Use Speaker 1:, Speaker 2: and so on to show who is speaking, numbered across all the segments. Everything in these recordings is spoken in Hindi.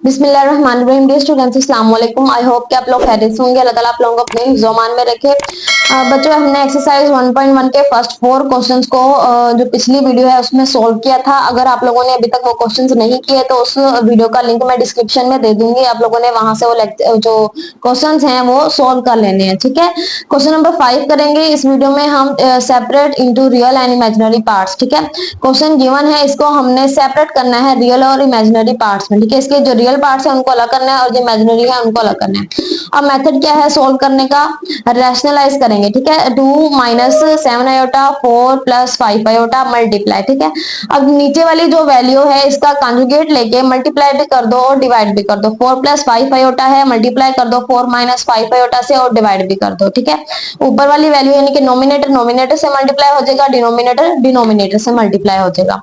Speaker 1: बिस्मिल्लाहिर्रहमानिर्रहीम। डियर स्टूडेंट्स, अस्सलाम वालेकुम। आई होप कि आप लोग खैरियत से होंगे। अल्लाह ताला आप लोगों को अपने हिफ्ज़-ओ-मान में रखे। बच्चों, हमने एक्सरसाइज 1.1 के फर्स्ट 4 क्वेश्चंस को जो पिछली वीडियो है उसमें सोल्व किया था। अगर आप लोगों ने अभी तक वो क्वेश्चंस नहीं किए तो उस वीडियो का लिंक मैं डिस्क्रिप्शन में दे दूंगी। आप लोगों ने वहां से वो जो क्वेश्चंस हैं वो सोल्व कर लेने हैं। ठीक है, क्वेश्चन नंबर 5 करेंगे इस वीडियो में हम। Separate into real and imaginary parts. ठीक है, क्वेश्चन गिवन है, इसको हमने सेपरेट करना है रियल और इमेजिनरी पार्ट्स में। ठीक है, इसके जो रियल पार्ट्स है उनको अलग करना है और जो इमेजिनरी है उनको अलग करना है। अब मेथड क्या है सोल्व करने का? रैशनलाइज करेंगे। ठीक है, 2 minus 7 iota 4 plus 5 iota multiply. ठीक है, अब नीचे वाली जो वैल्यू है इसका कॉन्जुगेट लेके मल्टीप्लाई भी कर दो और डिवाइड भी कर दो। 4 प्लस 5 आयोटा है, मल्टीप्लाई कर दो 4 माइनस 5 आयोटा से और डिवाइड भी कर दो। ठीक है, ऊपर वाली वैल्यू यानी कि नोमिनेटर नोमिनेटर से मल्टीप्लाई हो जाएगा, डिनोमिनेटर डिनोमिनेटर से मल्टीप्लाई हो जाएगा।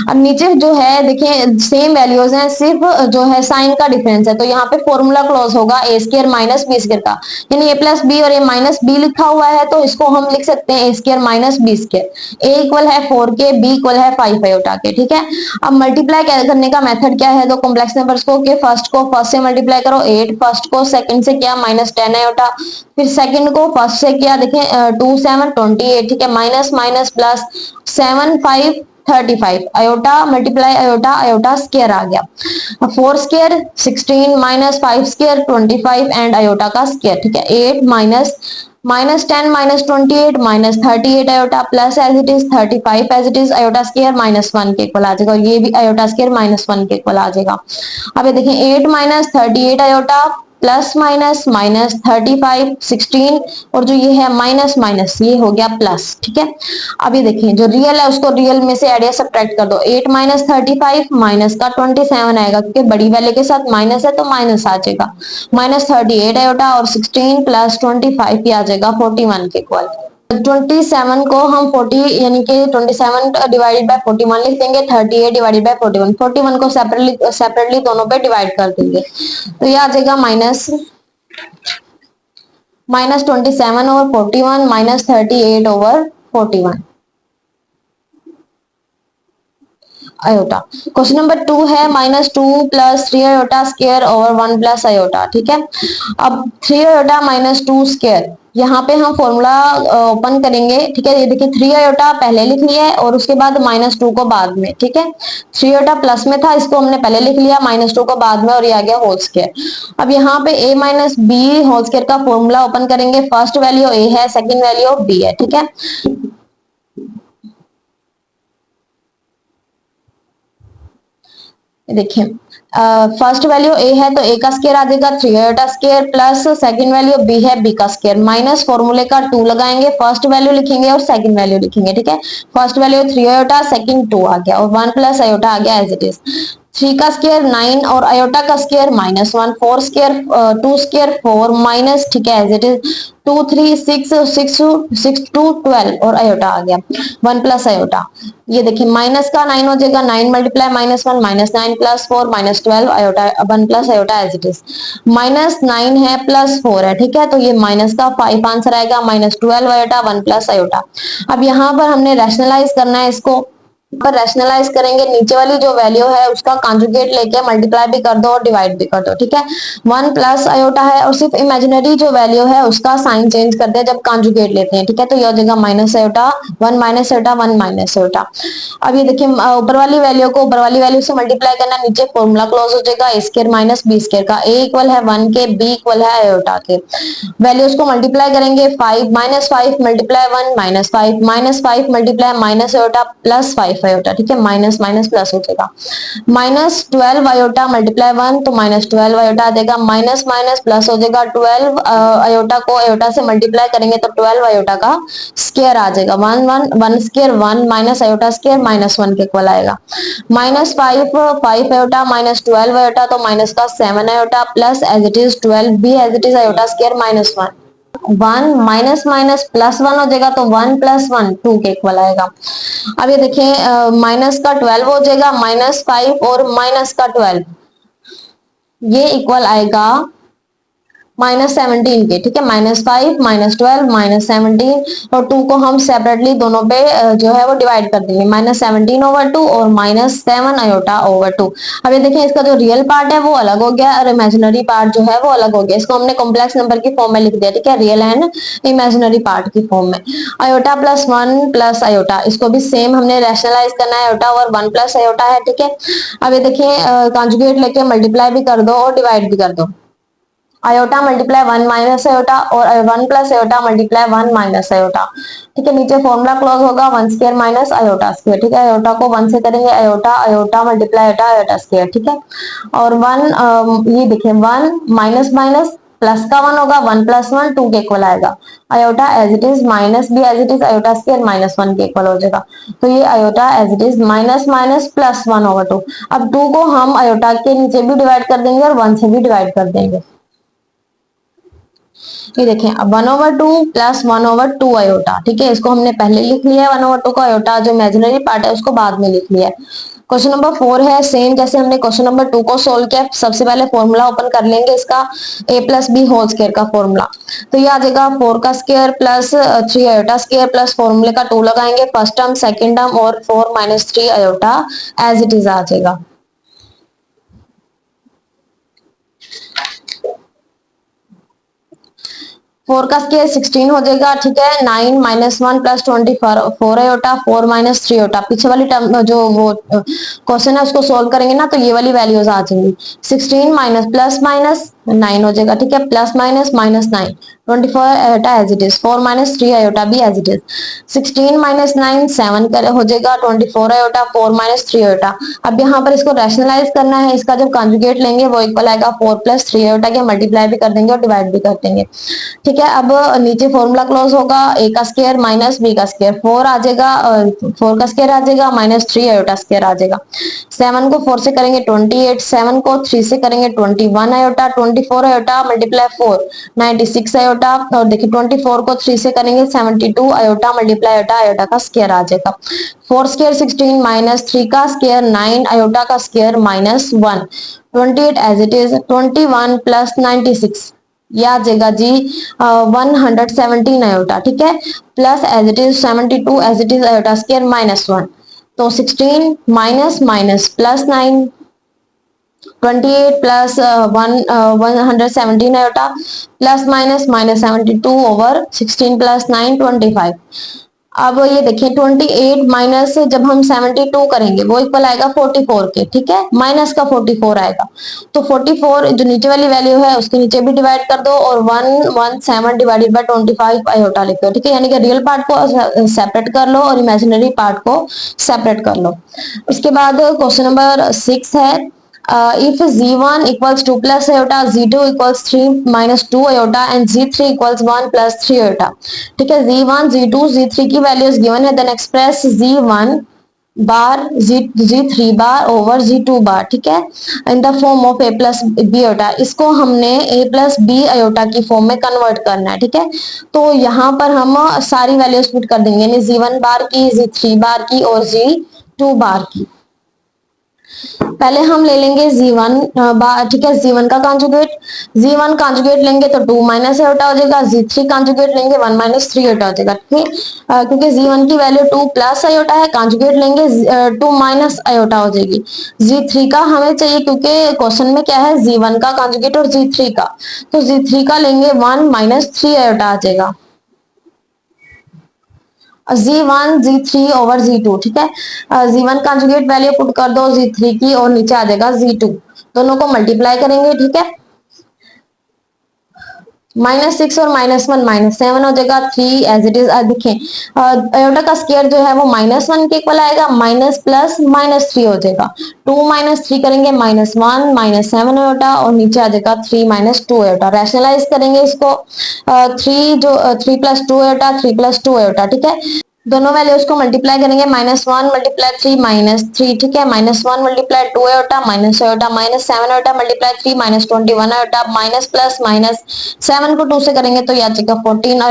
Speaker 1: अब नीचे जो है देखिए सेम वैल्यूज हैं, सिर्फ जो है साइन का डिफरेंस है। तो यहाँ पे फॉर्मूला क्लोज होगा ए स्क्र माइनस बी स्क्र का, यानी ए प्लस बी और ए माइनस बी लिखा हुआ है तो इसको हम लिख सकते हैं ए स्क्र माइनस बी स्क्र। ए इक्वल है 4 के, बी इक्वल है 5 आयोटा के। ठीक है, अब मल्टीप्लाई करने का मेथड क्या है? तो कॉम्प्लेक्स नंबर्स को फर्स्ट से मल्टीप्लाई करो 8, फर्स्ट को सेकंड से किया माइनस 10 आयोटा, फिर सेकंड को फर्स्ट से किया देखिए 2 7 28। ठीक है, minus minus plus 7 5 35 iota multiply iota iota square आ गया। 4 square 16 minus 5 square 25 and iota का स्क्वायर। ठीक है, 8 minus minus 10 minus 28 minus 38 iota plus as it is 35 as it is iota square minus 1 के इक्वल आ जाएगा। ये भी आयोटा स्क्वायर माइनस 1 के इक्वल आ जाएगा। अब ये देखिए 8 minus 38 iota plus minus minus 35 16 और जो ये है माइनस माइनस ये हो गया प्लस। ठीक है, अब ये देखिए जो रियल है उसको रियल में से एड या सब्ट्रैक्ट कर दो। 8 माइनस 35 माइनस का 27 आएगा क्योंकि बड़ी वैल्यू के साथ माइनस है तो माइनस आ जाएगा। माइनस 38 आएगा और 16 प्लस 25 ही आ जाएगा 41 के इक्वल। 27 को हम 40 यानी कि 27 डिवाइडेड बाय 41 लिख देंगे, 38 डिवाइडेड बाय 41, 41 को सेपरेटली दोनों पे डिवाइड कर देंगे तो ये आ जाएगा minus 27 over 41 minus 38 over 41 iota. Question number 2 है minus 2 plus 3 iota square over 1 plus iota. ठीक है, अब 3 आयोटा माइनस 2 स्क्वायर यहाँ पे हम फॉर्मूला ओपन करेंगे। ठीक है, ये देखिए 3 आयोटा पहले लिख लिया है और उसके बाद माइनस 2 को बाद में। ठीक है, 3 आयोटा प्लस में था इसको हमने पहले लिख लिया, माइनस 2 को बाद में और ये आ गया होल स्क्वायर। अब यहाँ पे a minus B whole square का फॉर्मूला ओपन करेंगे। फर्स्ट वैल्यू a है, सेकंड वैल्यू b है। ठीक है, देखिए फर्स्ट वैल्यू a है तो a का स्क्वायर आ जाएगा 3 iota square plus second value b है b का स्क्वायर माइनस फॉर्मूले का 2 लगाएंगे, फर्स्ट वैल्यू लिखेंगे और सेकंड वैल्यू लिखेंगे। ठीक है, फर्स्ट वैल्यू 3 आयोटा सेकंड 2 आ गया और 1 प्लस आयोटा आ गया एज इट इज। 3 का स्क्वायर 9 और आयोटा का square minus 1, 4 square 2 square 4 minus. ठीक है, एज इट इज 2 3 6 6 6 2 12 और आयोटा आ गया 1 प्लस आयोटा। ये देखिए माइनस का 9 हो जाएगा, 9 multiply minus 1 minus 9 plus 4 minus 12 iota 1 plus iota as it is. Minus 9 है प्लस 4 है। ठीक है, तो ये माइनस का 5 आंसर आएगा, माइनस 12 आयोटा 1 प्लस आयोटा। अब यहाँ पर हमने रैशनलाइज करना है इसको, पर रैशनलाइज करेंगे नीचे वाली जो वैल्यू है उसका कॉन्जुगेट लेके मल्टीप्लाई भी कर दो और डिवाइड भी कर दो। ठीक है, 1 प्लस आयोटा है और सिर्फ इमेजिनरी जो वैल्यू है उसका साइन चेंज कर दे जब कॉन्जुगेट लेते हैं। ठीक है, तो ये हो जाएगा minus iota 1 minus iota 1 minus iota. अब ये देखिए ऊपर वाली वैल्यू को ऊपर वाली वैल्यू से मल्टीप्लाई करना, नीचे फॉर्मूला क्लोज हो जाएगा a square minus b square का। a इक्वल है 1 के, b इक्वल है आयोटा के। वैल्यूज को मल्टीप्लाई करेंगे 5 minus 5 multiply 1 minus 5 multiply minus iota plus 5 iota. ठीक है, माइनस माइनस प्लस हो जाएगा, माइनस 12 आयोटा मल्टीप्लाई 1 तो माइनस 12 आयोटा आ जाएगा, माइनस माइनस प्लस हो जाएगा, 12 आयोटा को आयोटा से मल्टीप्लाई करेंगे तो 12 आयोटा का स्क्वायर आ जाएगा, 1 1 1 square 1 minus iota square minus 1 के इक्वल आएगा। माइनस 5 आयोटा माइनस 12 आयोटा तो माइनस का 7 iota plus as it is 12 भी as it is iota square minus 1 1 minus minus plus 1 हो जाएगा तो 1 प्लस 1 2 के इक्वल आएगा। अब ये देखिए माइनस का 12 हो जाएगा, माइनस 5 और माइनस का 12 ये इक्वल आएगा -17 के, ठीक है, -5 -12 -17 और 2 को हम सेपरेटली दोनों पे जो है वो डिवाइड कर देंगे, -17/2 और -7 आयोटा ओवर 2। अब ये देखिए इसका जो रियल पार्ट है वो अलग हो गया और इमेजिनरी पार्ट जो है वो अलग हो गया। इसको हमने कॉम्प्लेक्स नंबर की फॉर्म में लिख दिया, ठीक है, रियल एंड इमेजिनरी पार्ट की फॉर्म में। आयोटा प्लस 1 प्लस आयोटा, इसको भी सेम हमने रैशनलाइज करना है, आयोटा और 1 प्लस आयोटा है, ठीक है। अब ये देखिए कॉन्जुगेट लेके मल्टीप्लाई भी कर दो और डिवाइड भी कर दो। आयोटा मल्टीप्लाई 1 माइनस आयोटा और 1 plus iota multiply 1 minus iota, ठीक है। नीचे फॉर्मूला क्लोज होगा 1 स्क्वायर माइनस आयोटा स्क्वायर, ठीक है। आयोटा को 1 से करेंगे, iota iota multiply iota iota square, ठीक है। और 1 ये देखिए 1 माइनस माइनस प्लस का 1 होगा, 1 प्लस 1 2 के इक्वल आएगा। Iota as it is minus भी as it is iota square -1 के इक्वल हो जाएगा। तो ये iota as it is minus minus plus 1/2। अब 2 को हम आयोटा के नीचे भी डिवाइड कर देंगे और 1 से भी डिवाइड कर देंगे। ये देखें अब 1/2 प्लस 1/2 आयोटा, ठीक है, इसको हमने पहले लिख लिया है 1/2 का आयोटा, जो इमेजिनरी पार्ट है उसको बाद में लिख लिया है। क्वेश्चन नंबर 4 है सेम जैसे हमने क्वेश्चन नंबर 2 को सोल्व किया। सबसे पहले फॉर्मूला ओपन कर लेंगे इसका a plus B whole square का फॉर्मूला। तो ये आ जाएगा 4 का square plus 3 iota square plus फॉर्मूले का 2 लगाएंगे फर्स्ट टर्म सेकंड टर्म और 4 minus 3 iota as it is आ जाएगा। 4 का स्क्वायर 16 हो जाएगा, ठीक है। 9 -1 प्लस 24 आयोटा 4 माइनस 3 आयोटा। पीछे वाली टर्म जो वो क्वेश्चन है उसको सोल्व करेंगे ना तो ये वाली वैल्यूज आ जाएंगी। 16 माइनस प्लस माइनस 9 हो जाएगा, ठीक है, plus minus -9 24 iota as it is 4 minus 3 iota भी एज इट इज 16 माइनस 9 7 कर हो जाएगा 24 आयोटा 4 माइनस 3 आयोटा। अब यहाँ पर इसको रैशनलाइज करना है, इसका जब कॉन्जुगेट लेंगे वो इक्वल आएगा 4 प्लस 3 आयोटा के, मल्टीप्लाई भी कर देंगे और डिवाइड भी कर देंगे, ठीक है। अब नीचे फॉर्मूला क्लोज होगा a का स्क्वायर माइनस b का स्क्वायर 4 आ जाएगा, 4 का स्क्वायर आ जाएगा माइनस 3 आयोटा स्क्वायर आ जाएगा। 7 को 4 से करेंगे 28, 7 को 3 से करेंगे 21 आयोटा, 24 आयोटा मल्टीप्लाई 4 96 आयोटा और देखिए 24 को 3 से करेंगे 72 आयोटा मल्टीप्लाई आयोटा आयोटा का स्क्वायर आ जाएगा। 4 स्क्वायर 16 माइनस 3 का स्क्वायर 9 आयोटा का square -1 28 as it is 21 plus 96 ये आ जाएगा जी 117 आयोटा, ठीक है, plus as it is 72 as it is iota square -1। तो 16 माइनस माइनस प्लस 9 28 प्लस 117 iota plus minus -72 over 16 plus 9 25। अब ये देखिए 28 माइनस जब हम 72 करेंगे वो इक्वल आएगा 44 के, ठीक है, माइनस का 44 आएगा। तो 44 जो नीचे वाली वैल्यू है उसके नीचे भी डिवाइड कर दो और 117 डिवाइडेड बाय 25 आयोटा लिख दो, ठीक है, यानी कि रियल पार्ट को सेपरेट कर लो और इमेजिनरी पार्ट को सेपरेट कर लो। इसके बाद क्वेश्चन नंबर 6 है if z1 equals 2 plus iota, z2 equals 3 minus 2 iota and z3 equals 1 plus 3 iota, ठीक है। z1 z2 z3 की वैल्यूज गिवन है, then express z1 bar z3 bar over z2 bar, ठीक है, in the form of a plus B iota. इसको हमने a प्लस बी आयोटा की फॉर्म में कन्वर्ट करना है, ठीक है। तो यहाँ पर हम सारी वैल्यूज पुट कर देंगे, यानी z1 बार की, z3 बार की और z2 बार की। पहले हम ले लेंगे z1 ठीक है, z1 का कॉन्जुगेट, z1 कॉन्जुगेट लेंगे तो 2 माइनस आयोटा हो जाएगा, z3 कॉन्जुगेट लेंगे 1 माइनस 3 आयोटा हो जाएगा, ठीक है। क्योंकि z1 की वैल्यू 2 प्लस आयोटा है, कॉन्जुगेट लेंगे 2 माइनस आयोटा हो जाएगी। z3 का हमें चाहिए क्योंकि क्वेश्चन में क्या है z1 का कॉन्जुगेट और z3 का, तो z3 का लेंगे 1 माइनस 3 आयोटा आ जाएगा। z1 z3 ओवर z2, ठीक है, z1 कॉन्जुगेट वैल्यू पुट कर दो z3 की और नीचे आ जाएगा z2, दोनों को मल्टीप्लाई करेंगे, ठीक है। -6 और -1 -7 हो जाएगा, 3 एज इट इज। देखें आयोटा का स्क्वायर जो है वो -1 के इक्वल आएगा, माइनस प्लस -3 हो जाएगा, 2 -3 करेंगे -1 -7 आयोटा और नीचे आ जाएगा 3 -2 आयोटा। रैशनलाइज करेंगे इसको 3 जो 3 + 2 आयोटा 3 + 2 आयोटा, ठीक है। दोनों वैल्यूज को मल्टीप्लाई करेंगे -1 मल्टीप्लाई 3 -3, ठीक है, -1 multiply 2 iota minus iota -7 iota multiply 3 -21 iota minus plus minus 7 को 2 से करेंगे तो ये आ जाएगा 14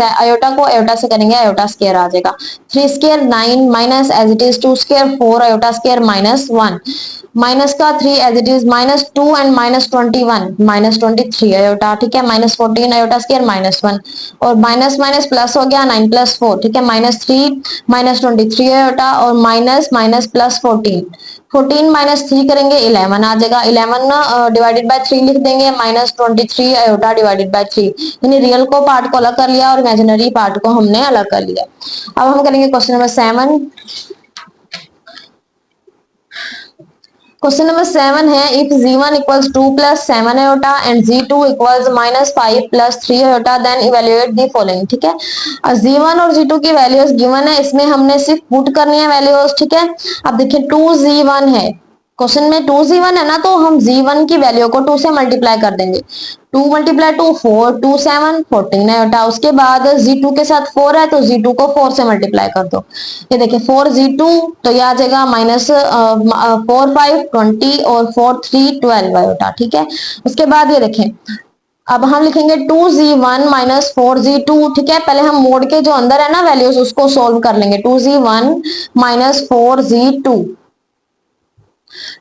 Speaker 1: आयोटा को आयोटा से करेंगे आयोटा स्क्वायर आ जाएगा 3 square 9 minus as it is 2 square 4 iota square -1 minus का 3 as it is, -2 and -21 -23 iota, ठीक है, -14 आयोटा स्क्वायर -1, और माइनस माइनस प्लस हो गया 9 + 4, ठीक है, -3 -23 आयोटा, और माइनस माइनस प्लस 14, 14 -3 करेंगे 11 आ जाएगा, 11 डिवाइडेड बाय 3 लिख देंगे, -23 आयोटा डिवाइडेड बाय 3, यानी रियल को पार्ट को अलग कर लिया और इमेजिनरी पार्ट को हमने अलग कर लिया। अब हम करेंगे क्वेश्चन नंबर 7। क्वेश्चन नंबर 7 है, if z1 equals 2 + 7 iota and z2 equals -5 + 3 iota then evaluate the following, ठीक है। z1 और z2 की वैल्यूज गिवन है, इसमें हमने सिर्फ पुट करनी है वैल्यूज, ठीक है। अब देखिए 2z1 है, क्वेश्चन में 2z1 है ना, तो हम z1 की वैल्यू को 2 से मल्टीप्लाई कर देंगे, 2 × 2 4, 2 7 14 आयोटा, उसके बाद z2 के साथ 4 है तो z2 को 4 से मल्टीप्लाई कर दो, ये देखिए 4z2 तो ये आ जाएगा -4 5 20 और 4 3 12 आयोटा, ठीक है। उसके बाद ये देखें, अब हम लिखेंगे 2z1 - 4z2, ठीक है। पहले हम मोड के जो अंदर है ना वैल्यूज उसको सोल्व कर लेंगे, 2z1 - 4z2,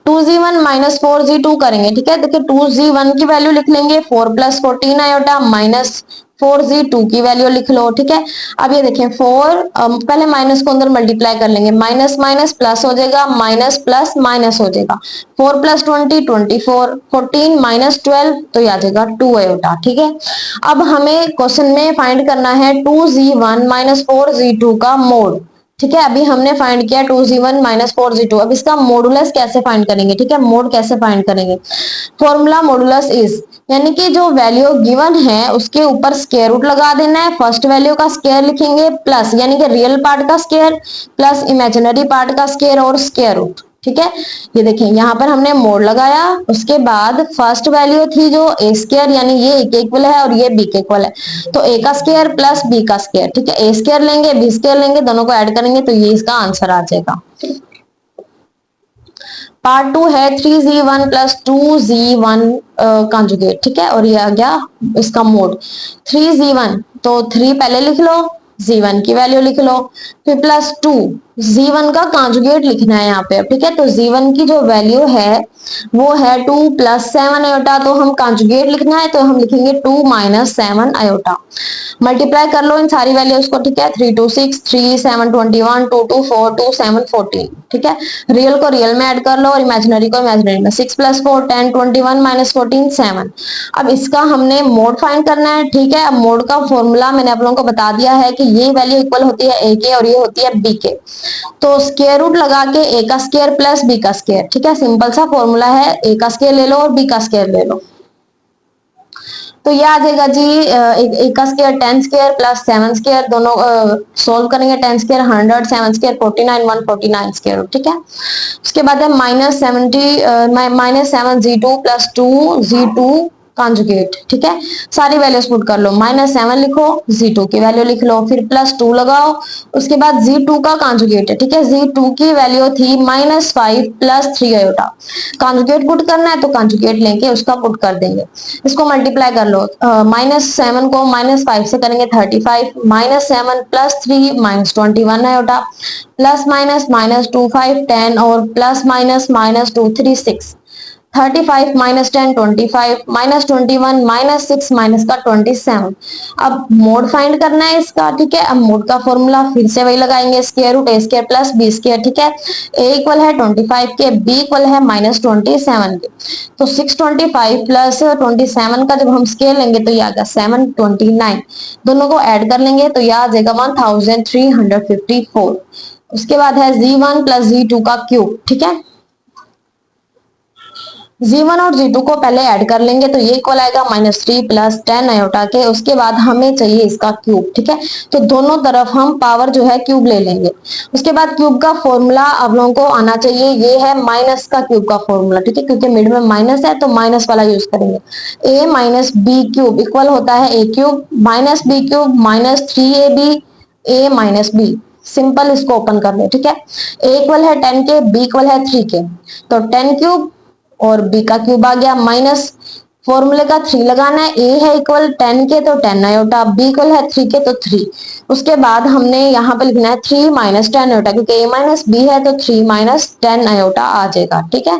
Speaker 1: 2z1 - 4z2 करेंगे, ठीक है। देखिए 2z1 की वैल्यू लिख लेंगे 4 + 14 आयोटा माइनस 4z2 की वैल्यू लिख लो, ठीक है। अब ये देखें 4 पहले माइनस को अंदर मल्टीप्लाई कर लेंगे, माइनस माइनस प्लस हो जाएगा, माइनस प्लस माइनस हो जाएगा, 4 + 20 24, 14 - 12 तो ये आ जाएगा 2 आयोटा, ठीक है। अब हमें क्वेश्चन में फाइंड करना है 2z1 - 4z2 का मोड, ठीक है। अभी हमने फाइंड किया 2z1 - 4z2, अब इसका मॉडुलस कैसे फाइंड करेंगे, ठीक है, मोड कैसे फाइंड करेंगे। फॉर्मूला मॉडुलस इज, यानी कि जो वैल्यू गिवन है उसके ऊपर स्क्वायर रूट लगा देना है, फर्स्ट वैल्यू का स्क्वायर लिखेंगे प्लस यानी कि रियल पार्ट का स्क्वायर प्लस इमेजिनरी पार्ट का स्क्वायर और स्क्वायर रूट, ठीक है। ये देखिए यहाँ पर हमने मोड लगाया, उसके बाद फर्स्ट वैल्यू थी जो ए स्क्वायर, यानी ये ए के इक्वल है और ये बी के इक्वल है, तो ए का स्क्वायर प्लस बी का स्क्वायर, ठीक है, ए स्क्वायर लेंगे बी स्क्वायर लेंगे, दोनों को ऐड करेंगे तो ये इसका आंसर आ जाएगा। पार्ट 2 है 3z1 + 2z1 कॉन्जुगेट, ठीक है, और ये आ गया इसका मोड 3z1, तो 3 पहले लिख लो, z1 की वैल्यू लिख लो, फिर प्लस 2 z1 का कॉन्जुगेट लिखना है यहाँ पे, ठीक है। तो z1 की जो वैल्यू है वो है 2 + 7 आयोटा, तो हम कॉन्जुगेट लिखना है तो हम लिखेंगे 2 - 7 आयोटा, मल्टीप्लाई कर लो इन सारी वैल्यूज को, ठीक है, 3 2 6 3 7 21 2 2 4 2 7 14, ठीक है। रियल को रियल में ऐड कर लो और इमेजिनरी को इमेजिनरी में, 6 + 4 10 21 - 14 7। अब इसका हमने मोड फाइंड करना है, ठीक है। अब मोड का फॉर्मूला मैंने आप लोगों को बता दिया है कि ये वैल्यू इक्वल होती है ए के और ये होती है बी के, तो स्क्वायर रूट लगा के ए का स्क्वायर प्लस बी का स्क्वायर, ठीक है, सिंपल सा फॉर्मूला है, ए का स्क्वायर ले लो और बी का स्क्वायर ले लो, तो ये आ जाएगा जी एक का स्क्वायर 10 स्क्वायर प्लस 7 स्क्वायर, दोनों सोल्व करेंगे, 10 स्क्वायर 100 7 स्क्वायर 49 149 स्क्वायर, ठीक है। उसके बाद है -7z2 + 2z2 कॉन्जुगेट, ठीक है, सारी वैल्यूज पुट कर लो, -7 लिखो, z2 की वैल्यू लिख लो, फिर +2 लगाओ, उसके बाद z2 का कॉन्जुगेट है, ठीक है, z2 की वैल्यू थी -5 + 3 आयोटा, कॉन्जुगेट पुट करना है तो कॉन्जुगेट लेके उसका पुट कर देंगे, इसको मल्टीप्लाई कर लो, -7 को -5 से करेंगे 35, -7 + 3 -21 आयोटा, प्लस माइनस -25 10 और प्लस माइनस -2 3 6, 35 - 10 25 -21 -6 माइनस का 27। अब मोड फाइंड करना है इसका, ठीक है। अब मोड का फॉर्मूला फिर से वही लगाएंगे, स्क्वायर रूट ए स्क्वायर प्लस बी स्क्वायर, ठीक है, ए इक्वल है 25 के, बी इक्वल है -27 के, तो 625 + 27 का जब हम स्केयर लेंगे तो ये आ गया 729, दोनों को ऐड कर लेंगे तो ये आ जाएगा 1354। उसके बाद है z1 + z2 का क्यूब, ठीक है, z1 और z2 को पहले ऐड कर लेंगे तो ये इक्वल आएगा -3 + 10 आयोटा के, उसके बाद हमें चाहिए इसका क्यूब, ठीक है, तो दोनों तरफ हम पावर जो है क्यूब ले लेंगे। उसके बाद क्यूब का फॉर्मूला आप लोगों को आना चाहिए, ये है माइनस का क्यूब का फॉर्मूला, ठीक है, क्योंकि मिड में माइनस है तो माइनस वाला यूज करेंगे, a - b क्यूब इक्वल होता है a cube -b cube -3ab a - b, simple इसको ओपन कर लो, ठीक है, a इक्वल है 10 के, b इक्वल है 3 के, तो 10 क्यूब और b का क्यूब आ गया, माइनस फॉर्मूले का 3 लगाना है, a है इक्वल 10 के तो 10 आयोटा, b इक्वल है 3 के तो 3, उसके बाद हमने यहाँ पे लिखना है 3 - 10 आयोटा, क्योंकि a - b है तो 3 - 10 आयोटा आ जाएगा, ठीक है।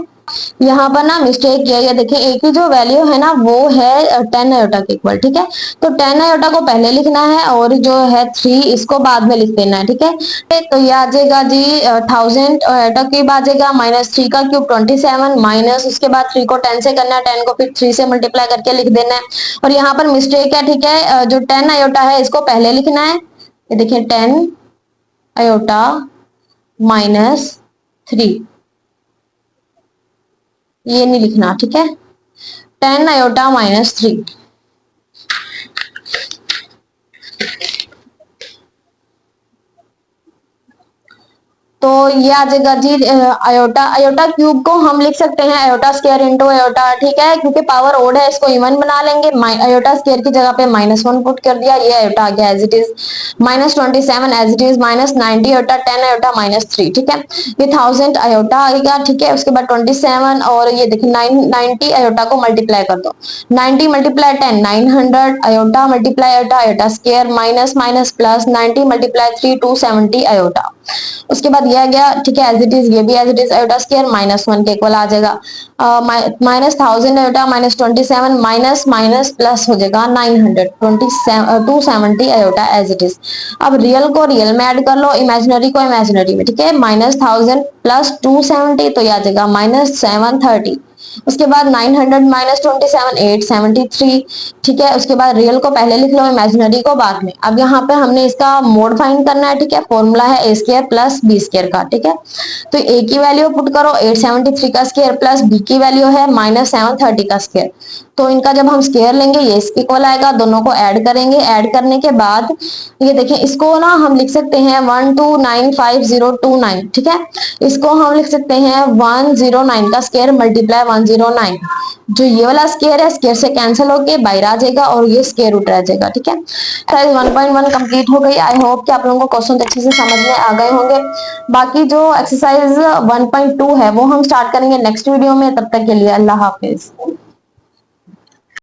Speaker 1: यहाँ पर ना मिस्टेक किया, ये देखिए ए की जो वैल्यू है ना वो है 10 आयोटा के इक्वल, ठीक है। तो 10 आयोटा को पहले लिखना है और जो है 3 इसको बाद में लिख देना है, ठीक है। तो ये आ जाएगा जी 1000 आयोटा क्यूब आ जाएगा, माइनस 3 का क्यूब 27, माइनस उसके बाद 3 को 10 से करना है, 10 को फिर 3 से मल्टीप्लाई करके लिख देना है। और यहाँ पर मिस्टेक है, ठीक है, जो 10 आयोटा है इसको पहले लिखना है, ये देखिए 10 आयोटा माइनस 3, ये नहीं लिखना, ठीक है। 10 आयोटा माइनस 3, तो ये आ जाएगा जी आयोटा, आयोटा क्यूब को हम लिख सकते हैं आयोटा स्क्वायर इंटू आयोटा, ठीक है, क्योंकि पावर ओड है इसको इवन बना लेंगे। आयोटा स्क्वायर की जगह पे -1 पुट कर दिया, ये आयोटा आ गया as it is, -27 as it is, -90 iota 10 iota -3, ठीक है। ये 1000 आयोटा आ गया, ठीक है। उसके बाद 27 और ये देखिए 90 आयोटा को मल्टीप्लाई कर दो, 90 multiply 10 900 iota multiply iota, iota square minus minus plus 90 multiply 3 270 iota. उसके बाद यह गया, ठीक है, एज इट इज, ये भी as it is iota square -1 के इक्वल आ जाएगा, -1000 आयोटा -27 माइनस माइनस प्लस हो जाएगा 900 270 आयोटा एज इट इज। अब रियल को रियल में ऐड कर लो, इमेजिनरी को इमेजिनरी में, ठीक है। -1000 प्लस 270 तो यह आ जाएगा -730। उसके बाद 900 -27 873, ठीक है। उसके बाद रियल को पहले लिख लो, इमेजिनरी को बाद में। अब यहाँ पे हमने इसका मोड फाइंड करना है, ठीक है। फॉर्मूला है ए स्क्वायर प्लस बी स्क्वायर का, ठीक है। तो ए की वैल्यू पुट करो 873 का स्क्वायर प्लस बी की वैल्यू है -730 का स्क्वायर, तो इनका जब हम स्क्वायर लेंगे ये इसके इक्वल आएगा, दोनों को ऐड करेंगे। ऐड करने के बाद ये देखिए इसको ना हम लिख सकते हैं 1295029, ठीक है। इसको हम लिख सकते हैं 109 का स्क्वायर मल्टीप्लाई 109, जो ये वाला स्क्वायर है स्क्वायर से कैंसिल होके बाहर आ जाएगा और ये स्क्वायर रूट रह जाएगा, ठीक है। एक्सरसाइज 1.1 कंप्लीट हो गई। आई होप कि आप लोगों को क्वेश्चन अच्छे से समझ में आ गए होंगे। बाकी जो एक्सरसाइज 1.2 है वो हम स्टार्ट करेंगे नेक्स्ट वीडियो में, तब तक के लिए अल्लाह हाफिज।